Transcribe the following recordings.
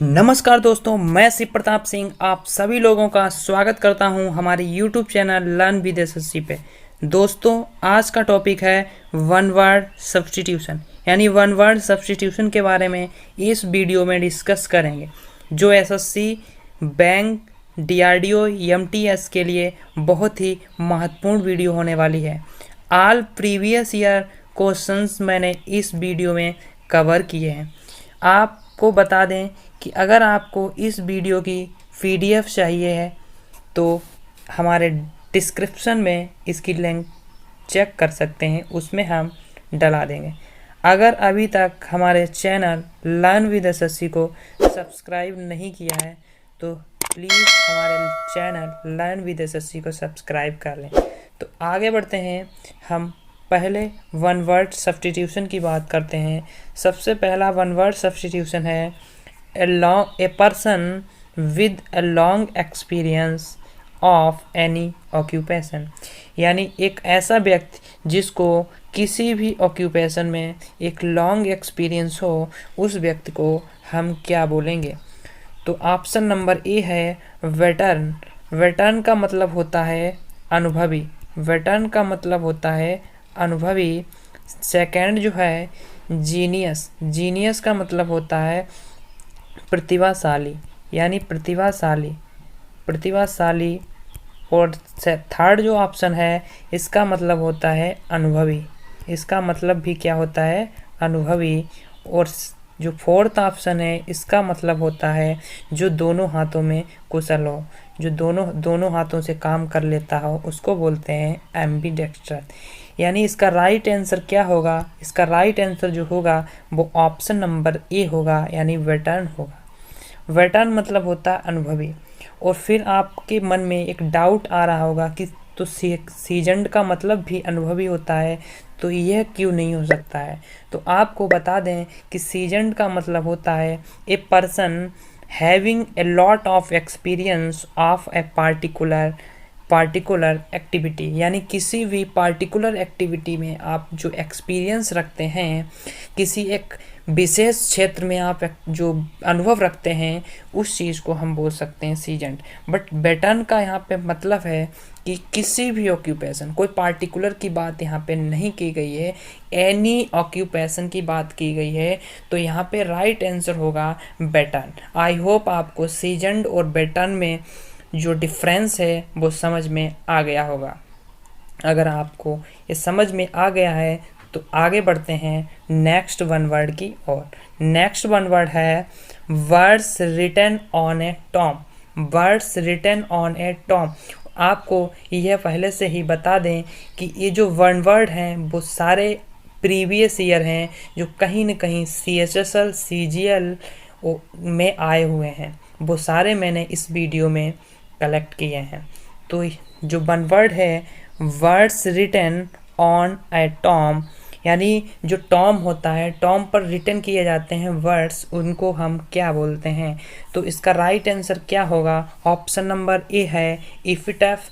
नमस्कार दोस्तों, मैं शिव प्रताप सिंह आप सभी लोगों का स्वागत करता हूं हमारे YouTube channel learn with SSC पे। दोस्तों, आज का टॉपिक है वन वर्ड सब्स्टिट्यूशन, यानी वन वर्ड सब्स्टिट्यूशन के बारे में इस वीडियो में डिस्कस करेंगे, जो एसएससी, बैंक, डीआरडीओ, एमटीएस के लिए बहुत ही महत्वपूर्ण वीडियो होने वाली है। ऑल प्रीवियस ईयर क्वेश्चंस मैंने इस वीडियो में कवर किए हैं। आपको बता दें कि अगर आपको इस वीडियो की पीडीएफ चाहिए है तो हमारे डिस्क्रिप्शन में इसकी लिंक चेक कर सकते हैं, उसमें हम डला देंगे। अगर अभी तक हमारे चैनल लर्न विद एसएससी को सब्सक्राइब नहीं किया है तो प्लीज़ हमारे चैनल लर्न विद एसएससी को सब्सक्राइब कर लें। तो आगे बढ़ते हैं, हम पहले वन वर्ड सब्स्टिट्यूशन की बात करते हैं। सबसे पहला वन वर्ड सब्स्टिट्यूशन है a person with a long experience of any occupation, यानी एक ऐसा व्यक्ति जिसको किसी भी ऑक्यूपेशन में एक लॉन्ग एक्सपीरियंस हो, उस व्यक्ति को हम क्या बोलेंगे? तो ऑप्शन नंबर ए है वेटरन। वेटरन का मतलब होता है अनुभवी। वेटरन का मतलब होता है अनुभवी। सेकंड जो है जीनियस। जीनियस का मतलब होता है प्रतिभाशाली, यानी प्रतिभाशाली। प्रतिभाशाली। और थर्ड जो ऑप्शन है इसका मतलब होता है अनुभवी। इसका मतलब भी क्या होता है? अनुभवी। और जो फोर्थ ऑप्शन है इसका मतलब होता है जो दोनों हाथों में कुशल हो, जो दोनों हाथों से काम कर लेता हो, उसको बोलते हैं एम्बीडेक्स्टर। यानी इसका राइट आंसर क्या होगा? इसका राइट आंसर जो होगा वो ऑप्शन नंबर ए होगा, यानी वेटरन होगा। वेटरन मतलब होता है अनुभवी। और फिर आपके मन में एक डाउट आ रहा होगा कि तो सीजन्ड का मतलब भी अनुभवी होता है, तो यह क्यों नहीं हो सकता है? तो आपको बता दें कि सीजन्ड का मतलब होता है a person having a lot of experience of a particular activity, यानी किसी भी पार्टिकुलर एक्टिविटी में आप जो एक्सपीरियंस रखते हैं, किसी एक विशेष क्षेत्र में आप जो अनुभव रखते हैं, उस चीज़ को हम बोल सकते हैं सीजन्ड। बट वेटरन का यहाँ पे मतलब है कि किसी भी ऑक्यूपेशन, कोई पार्टिकुलर की बात यहाँ पे नहीं की गई है, एनी ऑक्यूपेशन की बात की गई है, तो यहाँ पे राइट आंसर होगा वेटरन। आई होप आपको सीजन्ड और वेटरन में जो डिफरेंस है वो समझ में आ गया होगा। अगर आपको ये समझ में आ गया है तो आगे बढ़ते हैं नेक्स्ट वन वर्ड की ओर। नेक्स्ट वन वर्ड है words written on a tome. Words written on a tome. आपको यह पहले से ही बता दें कि ये जो वन वर्ड हैं वो सारे प्रीवियस ईयर हैं, जो कहीं न कहीं CHSL CGL में आए हुए हैं। वो सारे मैंने इस वीडियो में कलेक्ट किए हैं। तो जो वन वर्ड है words written on a tome, यानी जो टॉम होता है, टॉम पर रिटन किए जाते हैं वर्ड्स, उनको हम क्या बोलते हैं? तो इसका राइट आंसर क्या होगा? ऑप्शन नंबर ए है इफिटफ,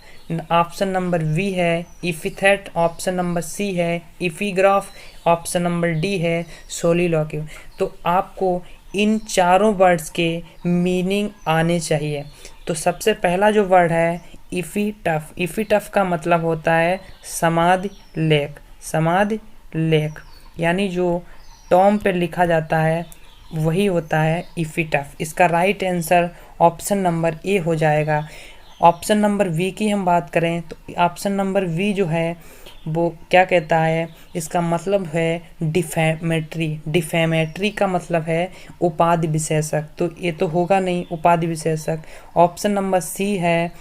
ऑप्शन नंबर बी है इफिथेट, ऑप्शन नंबर सी है इफीग्राफ, ऑप्शन नंबर डी है सोलिलोक्यू। तो आपको इन चारों वर्ड्स के मीनिंग आने चाहिए। तो सबसे पहला जो वर्ड है इफीटफ। इफीटफ का मतलब होता है समाधि लेख। समाधि लेख, यानी जो टॉम पे लिखा जाता है वही होता है इफीटफ। इसका right answer option number A हो जाएगा। ऑप्शन नंबर वी की हम बात करें तो ऑप्शन नंबर वी जो है वो क्या कहता है? इसका मतलब है डिफेमेटरी। डिफेमेटरी का मतलब है उपाधि विशेषक, तो ये तो होगा नहीं उपाधि विशेषक। ऑप्शन नंबर सी है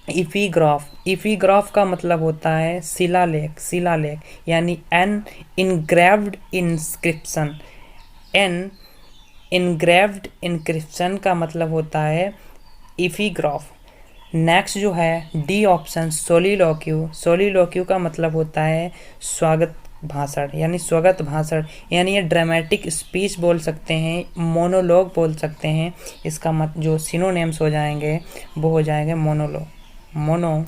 इफीग्राफ। इफीग्राफ का मतलब होता है शिलालेख। शिलालेख, यानी an engraved inscription. An engraved inscription का मतलब होता है इफीग्राफ। नेक्स्ट जो है डी ऑप्शन सोलिलोक्यू। सोलिलोक्यू का मतलब होता है स्वागत भाषण, यानी स्वागत भाषण, यानी ये ड्रामेटिक स्पीच बोल सकते हैं, मोनोलॉग बोल सकते हैं। इसका मत जो सिनोनिम्स हो जाएंगे वो हो जाएंगे मोनोलॉग, मोनोलॉग।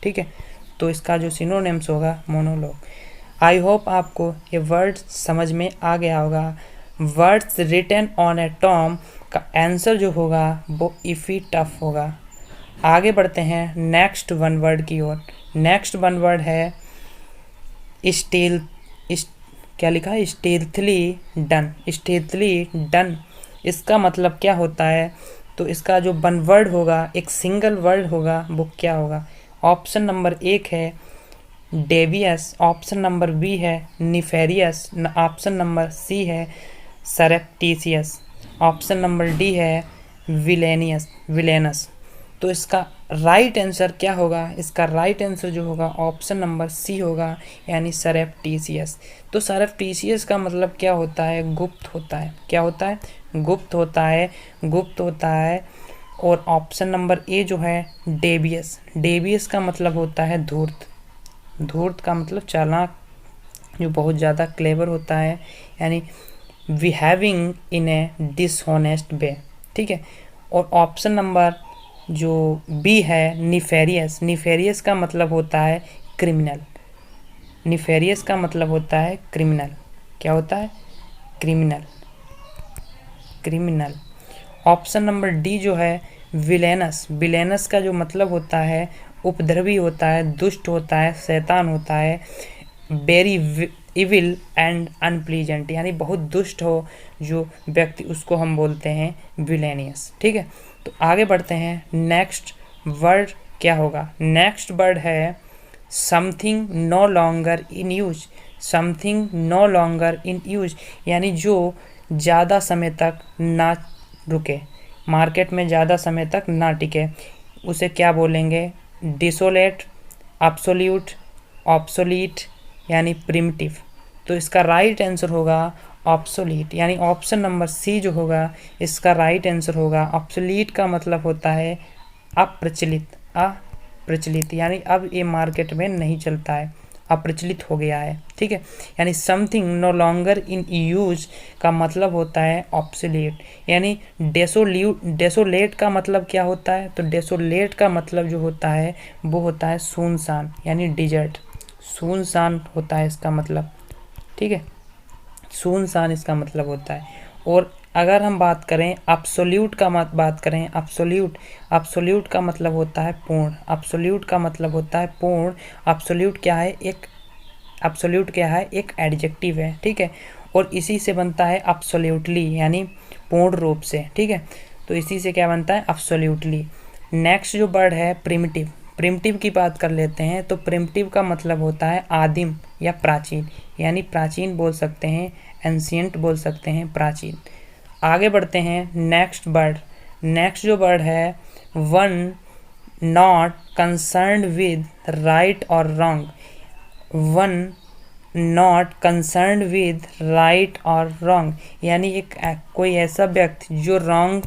ठीक है, तो इसका जो सिनोनिम्स होगा मोनोलॉग। आई होप आपको ये वर्ड समझ में आ गया होगा। Words written on a tome का आंसर जो होगा वो इफ़ी टफ होगा। आगे बढ़ते हैं नेक्स्ट वन वर्ड की ओर। नेक्स्ट वन वर्ड है स्टील। क्या लिखा है? स्टीलथली डन। स्टीलथली डन इसका मतलब क्या होता है? तो इसका जो वन वर्ड होगा, एक सिंगल वर्ड होगा, वो क्या होगा? ऑप्शन नंबर 1 है डेवियस, ऑप्शन नंबर बी है निफेरियस, ऑप्शन नंबर सी है सरप्टिशियस, ऑप्शन नंबर डी है विलेनस। तो इसका राइट आंसर क्या होगा? इसका राइट आंसर जो होगा ऑप्शन नंबर सी होगा, यानी सरप्टिशियस। तो सरप्टिशियस का मतलब क्या होता है? गुप्त होता है। क्या होता है? गुप्त होता है, गुप्त होता है। और ऑप्शन नंबर ए जो है डेवियस, डेवियस का मतलब होता है धूर्त। धूर्त का मतलब चालाक, जो बहुत ज़्यादा क्लेवर होता है, यानी बिहेविंग इन ए डिसऑनेस्ट वे। ठीक है। और ऑप्शन नंबर जो बी है निफेरियस, निफेरियस का मतलब होता है क्रिमिनल। निफेरियस का मतलब होता है क्रिमिनल। क्या होता है? Criminal, criminal. Option number D जो है विलेनस, विलेनस का जो मतलब होता है उपद्रवी होता है, दुष्ट होता है, शैतान होता है, वेरी इविल एंड अनप्लीजेंट, यानी बहुत दुष्ट हो जो व्यक्ति, उसको हम बोलते हैं विलेनियस। ठीक है। तो आगे बढ़ते हैं। नेक्स्ट वर्ड क्या होगा? नेक्स्ट वर्ड है something no longer in use. Something no longer in use यानी जो ज़्यादा समय तक ना रुके, मार्केट में ज़्यादा समय तक ना टिके, उसे क्या बोलेंगे? डिसोलेट, अब्सोल्यूट, ऑब्सोलीट, यानी प्रिमिटिव। तो इसका राइट आंसर होगा ऑब्सोलीट, यानी ऑप्शन नंबर सी जो होगा इसका राइट आंसर होगा। ऑब्सोलीट का मतलब होता है अप्रचलित, अप्रचलित, यानी अब ये मार्केट में नहीं चलता है, अप्रचलित हो गया है। ठीक है। यानी something no longer in use का मतलब होता है ऑब्सोलीट, यानी डेसोलेट का मतलब क्या होता है? तो डेसोलेट का मतलब जो होता है वो होता है सुनसान, यानी डिजर्ट, सुनसान होता है इसका मतलब। ठीक है। सुनसान इसका मतलब होता है। और अगर हम बात करें अब्सोल्यूट का बात करें, अब्सोल्यूट, अब्सोल्यूट का मतलब होता है पूर्ण। अब्सोल्यूट का मतलब होता है पूर्ण। अब्सोल्यूट क्या है? एक अब्सोल्यूट क्या है? एक एडजेक्टिव है। ठीक है। और इसी से बनता है अब्सोल्यूटली, यानी पूर्ण रूप से। ठीक है। तो इसी से क्या बनता है? अब्सोल्यूटली। नेक्स्ट जो वर्ड है प्रिमिटिव, प्रिमिटिव की बात कर लेते हैं। तो प्रिमिटिव का मतलब होता है आदिम या प्राचीन, यानी प्राचीन बोल सकते हैं, एंशियंट बोल सकते हैं, प्राचीन। आगे बढ़ते हैं। नेक्स्ट वर्ड, नेक्स्ट जो वर्ड है one not concerned with right और wrong. One not concerned with right और रॉन्ग, यानी एक कोई ऐसा व्यक्ति जो रॉन्ग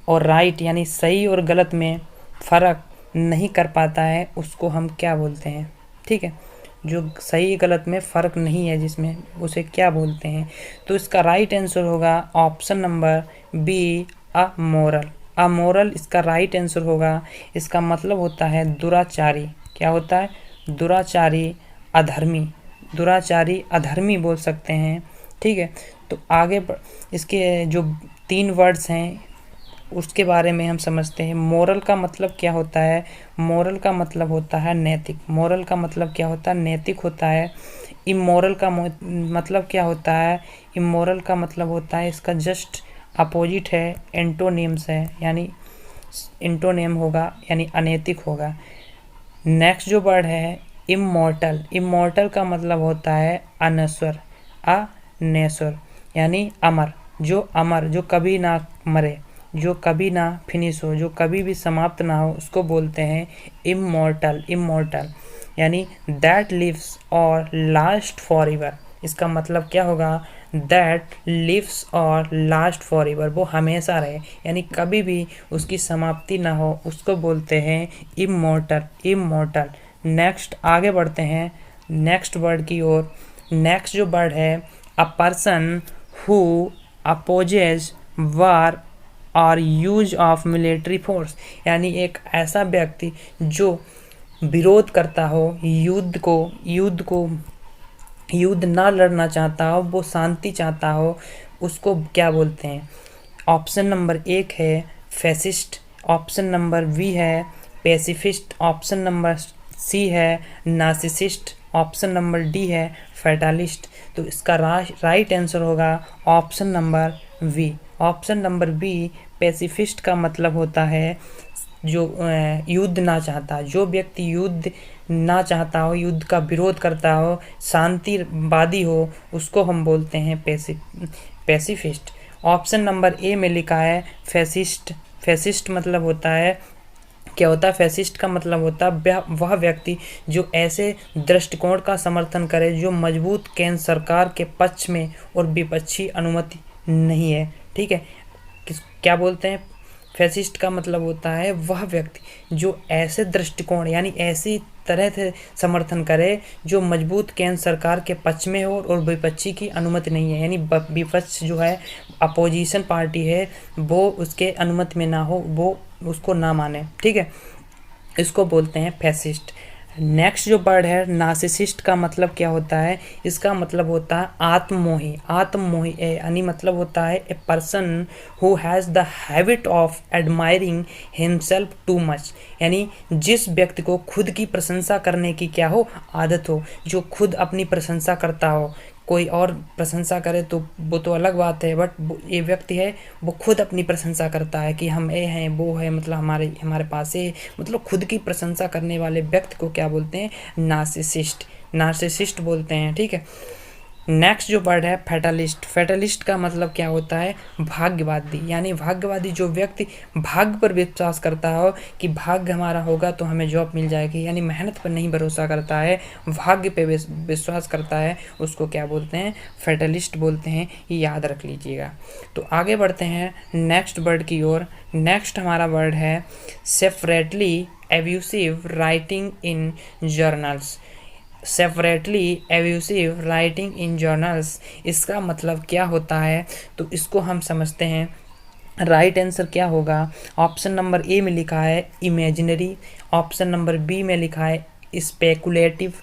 और राइट यानी सही और गलत में फ़र्क नहीं कर पाता है, उसको हम क्या बोलते हैं? ठीक है। जो सही गलत में फ़र्क नहीं है जिसमें, उसे क्या बोलते हैं? तो इसका राइट आंसर होगा option number B amoral. Amoral इसका राइट आंसर होगा। इसका मतलब होता है दुराचारी। क्या होता है? दुराचारी, अधर्मी, दुराचारी, अधर्मी बोल सकते हैं। ठीक है। तो आगे इसके जो 3 वर्ड्स हैं उसके बारे में हम समझते हैं। मोरल का मतलब क्या होता है? मोरल का मतलब होता है नैतिक। मोरल का मतलब क्या होता है? नैतिक होता है। इमोरल का मतलब क्या होता है? इमोरल का मतलब होता है, इसका जस्ट अपोजिट है, एंटोनिम्स है, यानी एंटोनिम होगा, यानी अनैतिक होगा। नेक्स्ट जो वर्ड है इमॉर्टल, इमॉर्टल का मतलब होता है अनश्वर, अनश्वर, यानी अमर, जो अमर, जो कभी ना मरे, जो कभी ना फिनिश हो, जो कभी भी समाप्त ना हो, उसको बोलते हैं इमॉर्टल। इमॉर्टल यानी दैट लिव्स और लास्ट फॉर एवर। इसका मतलब क्या होगा? दैट लिव्स और लास्ट फॉर एवर, वो हमेशा रहे, यानी कभी भी उसकी समाप्ति ना हो, उसको बोलते हैं इमॉर्टल। इमॉर्टल। नेक्स्ट आगे बढ़ते हैं नेक्स्ट वर्ड की ओर। नेक्स्ट जो वर्ड है अ पर्सन हु अपोजेज वार और यूज ऑफ मिलिट्री फोर्स, यानी एक ऐसा व्यक्ति जो विरोध करता हो, युद्ध ना लड़ना चाहता हो, वो शांति चाहता हो, उसको क्या बोलते हैं? ऑप्शन नंबर 1 है फैसिस्ट, ऑप्शन नंबर बी है पैसिफिस्ट, ऑप्शन नंबर सी है नार्सिसिस्ट, ऑप्शन नंबर डी है फैटालिस्ट। तो इसका राइट आंसर होगा option number B. Option number B pacifist का मतलब होता है जो युद्ध ना चाहता, जो व्यक्ति युद्ध ना चाहता हो, युद्ध का विरोध करता हो, शांतिवादी हो, उसको हम बोलते हैं पैसिफिस्ट। ऑप्शन नंबर ए में लिखा है फैसिस्ट। फैसिस्ट मतलब होता है, क्या होता है? फैसिस्ट का मतलब होता है वह व्यक्ति जो ऐसे दृष्टिकोण का समर्थन करे जो मजबूत केंद्र सरकार के पक्ष में और विपक्षी अनुमति नहीं है। ठीक है, क्या बोलते हैं? फैसिस्ट का मतलब होता है वह व्यक्ति जो ऐसे दृष्टिकोण यानी ऐसी तरह से समर्थन करे जो मजबूत केंद्र सरकार के पक्ष में हो और विपक्षी की अनुमति नहीं है, यानी विपक्ष जो है, अपोजिशन पार्टी है, वो उसके अनुमति में ना हो, वो उसको ना माने। ठीक है, इसको बोलते हैं फैसिस्ट। नेक्स्ट जो वर्ड है नार्सिसिस्ट का मतलब क्या होता है? इसका मतलब होता है आत्ममोही। आत्ममोही यानी मतलब होता है a person who has the habit of admiring himself too much, यानी जिस व्यक्ति को खुद की प्रशंसा करने की क्या हो? आदत हो, जो खुद अपनी प्रशंसा करता हो। कोई और प्रशंसा करे तो वो तो अलग बात है, बट ये व्यक्ति है वो खुद अपनी प्रशंसा करता है कि हम ये हैं, वो है, मतलब हमारे पास ये, मतलब खुद की प्रशंसा करने वाले व्यक्ति को क्या बोलते हैं? नार्सिसिस्ट। नार्सिसिस्ट बोलते हैं। ठीक है, नेक्स्ट जो वर्ड है फैटालिस्ट। फैटालिस्ट का मतलब क्या होता है? भाग्यवादी, यानी भाग्यवादी जो व्यक्ति भाग्य पर विश्वास करता हो कि भाग्य हमारा होगा तो हमें जॉब मिल जाएगी, यानी मेहनत पर नहीं भरोसा करता है, भाग्य पे विश्वास करता है, उसको क्या बोलते हैं? फैटालिस्ट बोलते हैं। ये याद रख लीजिएगा। तो आगे बढ़ते हैं नेक्स्ट वर्ड की ओर। नेक्स्ट हमारा वर्ड है separately abusive writing in journals. Separately abusive writing in journals, इसका मतलब क्या होता है? तो इसको हम समझते हैं। राइट आंसर क्या होगा? ऑप्शन नंबर ए में लिखा है इमेजिनरी, ऑप्शन नंबर बी में लिखा है स्पेकुलेटिव,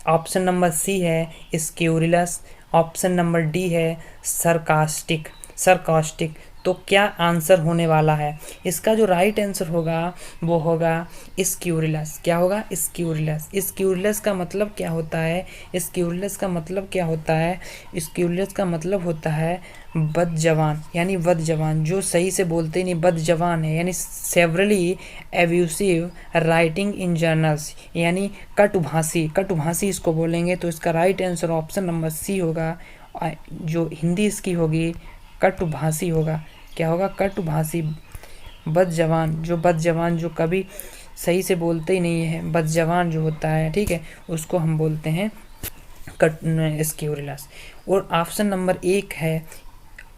ऑप्शन नंबर सी है स्क्यूरिलस, ऑप्शन नंबर डी है सरकास्टिक। सरकास्टिक। तो क्या आंसर होने वाला है? इसका जो राइट आंसर होगा वो होगा स्क्यूरिलस। क्या होगा? स्क्यूरिलस। स्क्यूरिलस का मतलब क्या होता है? स्क्यूरिलस का मतलब क्या होता है? स्क्यूरिलस का मतलब होता है बदजबान, यानी बदजबान, जो सही से बोलते नहीं, बदजबान है, यानी severely abusive writing in journals, यानी कटुभाषी। कटुभाषी इसको बोलेंगे। तो इसका right answer option number C होगा। जो हिंदी इसकी होगी कटुभाषी होगा। क्या होगा? कटुभाषी। बदजबान, जो बदजबान, जो कभी सही से बोलते ही नहीं है, बदजबान जो होता है, ठीक है, उसको हम बोलते हैं स्क्यूरिलस। और ऑप्शन नंबर 1 है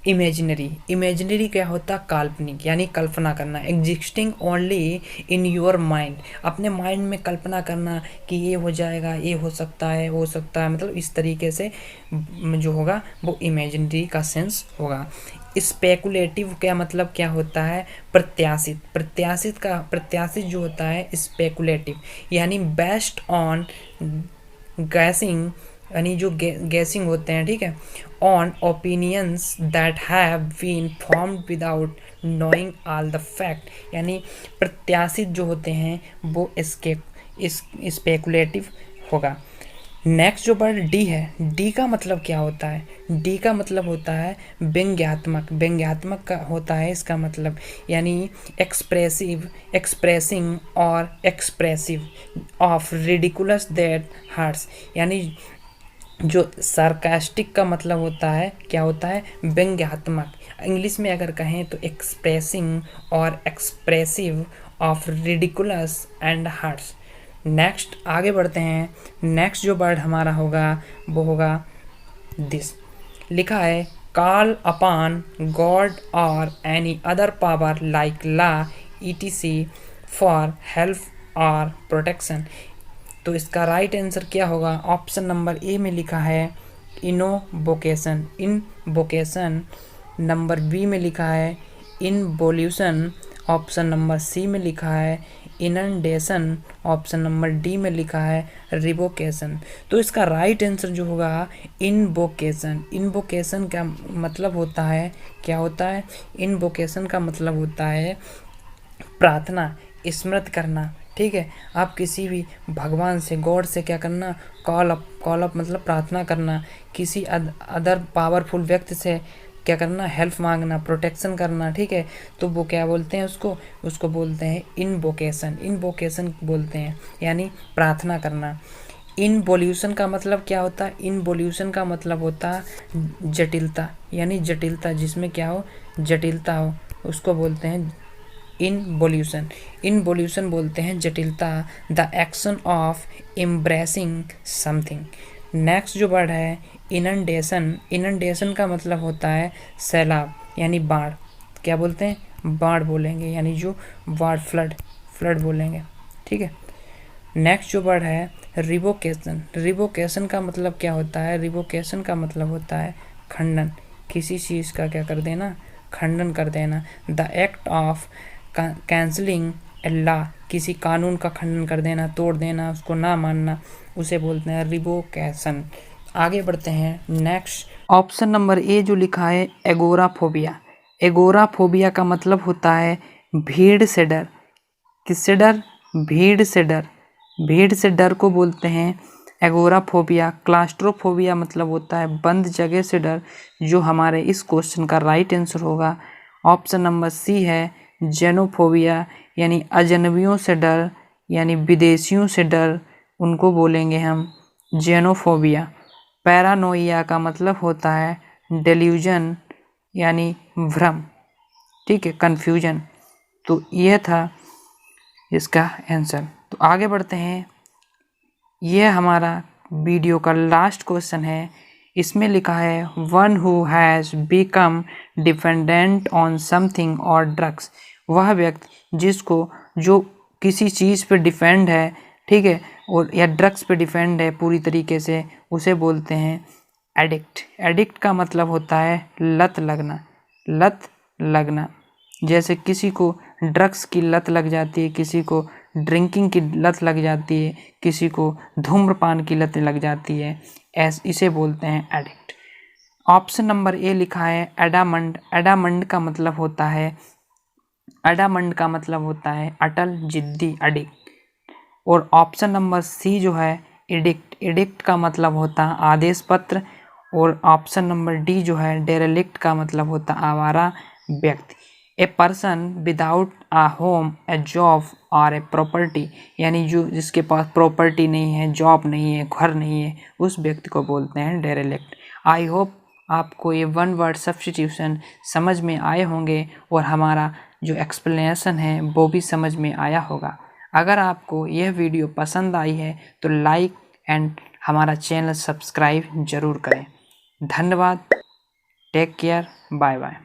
इमेजिनरी। इमेजिनरी क्या होता है? काल्पनिक, यानी कल्पना करना। Existing only in your mind, अपने माइंड में कल्पना करना कि ये हो जाएगा, ये हो सकता है, हो सकता है, मतलब इस तरीके से जो होगा वो इमेजिनरी का सेंस होगा। स्पेकुलेटिव क्या मतलब क्या होता है? प्रत्याशित। प्रत्याशित जो होता है स्पेकुलेटिव, यानी बेस्ड ऑन गैसिंग, यानी जो गैसिंग होते हैं, ठीक है, on opinions that have been formed without knowing all the fact, यानी प्रत्याशित जो होते हैं वो स्पेकुलेटिव होगा। नेक्स्ट जो वर्ड डी है, डी का मतलब क्या होता है? डी का मतलब होता है व्यंग्यात्मक। व्यंग्यात्मक का होता है इसका मतलब, यानी एक्सप्रेसिंग और expressive of ridiculous that hurts, यानी जो सार्कास्टिक का मतलब होता है, क्या होता है? व्यंग्यात्मक। इंग्लिश में अगर कहें तो एक्सप्रेसिंग और expressive of ridiculous and hurts. Next आगे बढ़ते हैं। नेक्स्ट जो वर्ड हमारा होगा वो होगा दिस। लिखा है कॉल अपॉन गॉड और any other power like law etc for help और प्रोटेक्शन। तो इसका राइट आंसर क्या होगा? ऑप्शन नंबर ए में लिखा है इनवोकेशन। इनवोकेशन। नंबर बी में लिखा है इनवोल्यूशन। ऑप्शन नंबर सी में लिखा है इनंडेशन, ऑप्शन नंबर डी में लिखा है रिवोकेशन। तो इसका राइट आंसर जो होगा इनवोकेशन। इनवोकेशन का मतलब होता है, क्या होता है? इनवोकेशन का मतलब होता है प्रार्थना, स्मृत करना। ठीक है, आप किसी भी भगवान से, गॉड से क्या करना? कॉल अप मतलब प्रार्थना करना। किसी अदर पावरफुल व्यक्ति से क्या करना? हेल्प मांगना, प्रोटेक्शन करना। ठीक है, तो वो क्या बोलते हैं उसको बोलते हैं इनवोकेशन। इनवोकेशन बोलते हैं यानी प्रार्थना करना। इनवोल्यूशन का मतलब क्या होता है? इनवोल्यूशन का मतलब होता है जटिलता, यानी जटिलता, जिसमें क्या हो? जटिलता हो, उसको बोलते हैं इनवोल्यूशन। इनवोल्यूशन बोलते हैं जटिलता, the action of embracing something. Next जो वर्ड है इनंडेशन। इनंडेशन का मतलब होता है सैलाब यानी बाढ़। क्या बोलते हैं? बाढ़ बोलेंगे, यानी जो बाढ़, फ्लड बोलेंगे। ठीक है, नेक्स्ट जो वर्ड है रिवोकेशन। रिवोकेशन का मतलब क्या होता है? रिवोकेशन का मतलब होता है खंडन, किसी चीज़ का क्या कर देना? खंडन कर देना। The act of cancelling a law, किसी कानून का खंडन कर देना, तोड़ देना, उसको ना मानना, उसे बोलते हैं रिवोकेशन। आगे बढ़ते हैं नेक्स्ट। ऑप्शन नंबर ए जो लिखा है एगोराफोबिया। एगोराफोबिया का मतलब होता है भीड़ से डर। किससे डर? भीड़ से डर। भीड़ से डर को बोलते हैं एगोराफोबिया। क्लास्ट्रोफोबिया मतलब होता है बंद जगह से डर। जो हमारे इस क्वेश्चन का राइट आंसर होगा ऑप्शन नंबर सी है जेनोफोबिया, यानी अजनबियों से डर, यानी विदेशियों से डर, उनको बोलेंगे हम जेनोफोबिया। पैरानोइया का मतलब होता है डेल्यूजन, यानी भ्रम। ठीक है, कन्फ्यूजन। तो यह था इसका आंसर। तो आगे बढ़ते हैं। यह हमारा वीडियो का लास्ट क्वेश्चन है। इसमें लिखा है one who has become dependent on something और ड्रग्स। वह व्यक्ति जिसको जो किसी चीज़ पे डिपेंड है, ठीक है, और या ड्रग्स पे डिपेंड है पूरी तरीके से, उसे बोलते हैं एडिक्ट। एडिक्ट का मतलब होता है लत लगना। लत लगना, जैसे किसी को ड्रग्स की लत लग जाती है, किसी को ड्रिंकिंग की लत लग जाती है, किसी को धूम्रपान की लत लग जाती है, इसे बोलते हैं एडिक्ट। ऑप्शन नंबर ए लिखा है एडामंड। एडामंड का मतलब होता है अटल, जिद्दी, अडिक्ट। और ऑप्शन नंबर सी जो है एडिक्ट। एडिक्ट का मतलब होता है आदेश पत्र। और ऑप्शन नंबर डी जो है डेरेलिक्ट का मतलब होता है आवारा व्यक्ति। A person without a home, A job और ए प्रॉपर्टी, यानी जो जिसके पास प्रॉपर्टी नहीं है, जॉब नहीं है, घर नहीं है, उस व्यक्ति को बोलते हैं डेरेलिक्ट। आई होप आपको ये वन वर्ड सब्स्टिट्यूशन समझ में आए होंगे और हमारा जो एक्सप्लेनेशन है वो भी समझ में आया होगा। अगर आपको यह वीडियो पसंद आई है तो लाइक एंड हमारा चैनल सब्सक्राइब जरूर करें। धन्यवाद। Take care. Bye bye.